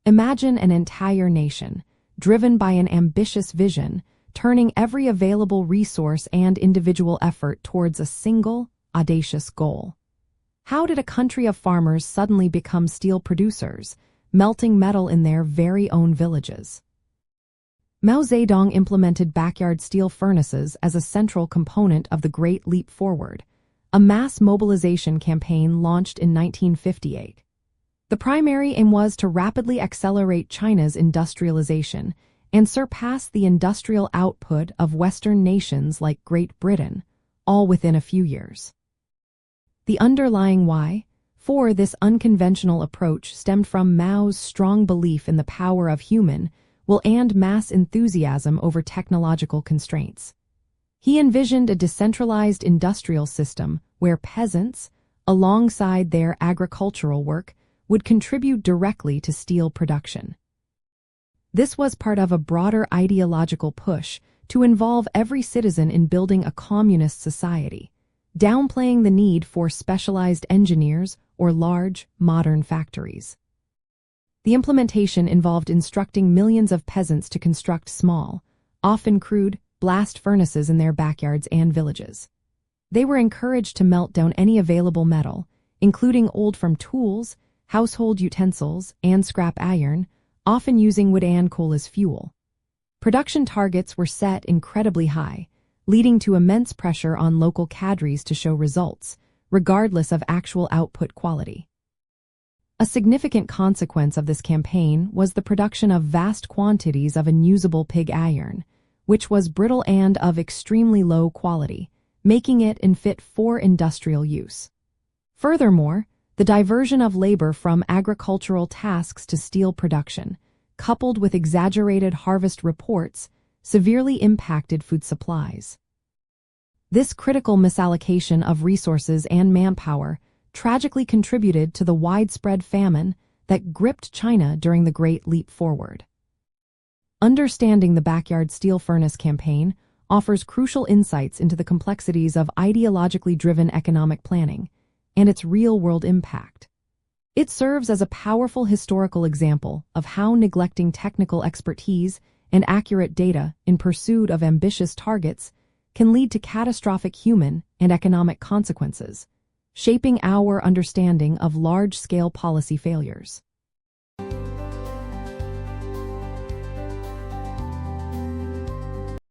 Imagine an entire nation, driven by an ambitious vision, turning every available resource and individual effort towards a single, audacious goal. How did a country of farmers suddenly become steel producers, melting metal in their very own villages? Mao Zedong implemented backyard steel furnaces as a central component of the Great Leap Forward, a mass mobilization campaign launched in 1958. The primary aim was to rapidly accelerate China's industrialization and surpass the industrial output of Western nations like Great Britain, all within a few years. The underlying why for this unconventional approach stemmed from Mao's strong belief in the power of human will and mass enthusiasm over technological constraints. He envisioned a decentralized industrial system where peasants, alongside their agricultural work, would contribute directly to steel production. This was part of a broader ideological push to involve every citizen in building a communist society, downplaying the need for specialized engineers or large, modern factories. The implementation involved instructing millions of peasants to construct small, often crude, blast furnaces in their backyards and villages. They were encouraged to melt down any available metal, including old from tools, household utensils, and scrap iron, often using wood and coal as fuel. Production targets were set incredibly high, leading to immense pressure on local cadres to show results, regardless of actual output quality. A significant consequence of this campaign was the production of vast quantities of unusable pig iron, which was brittle and of extremely low quality, making it unfit for industrial use. Furthermore, the diversion of labor from agricultural tasks to steel production, coupled with exaggerated harvest reports, severely impacted food supplies. This critical misallocation of resources and manpower tragically contributed to the widespread famine that gripped China during the Great Leap Forward. Understanding the backyard steel furnace campaign offers crucial insights into the complexities of ideologically driven economic planning and its real-world impact. It serves as a powerful historical example of how neglecting technical expertise and accurate data in pursuit of ambitious targets can lead to catastrophic human and economic consequences, shaping our understanding of large-scale policy failures.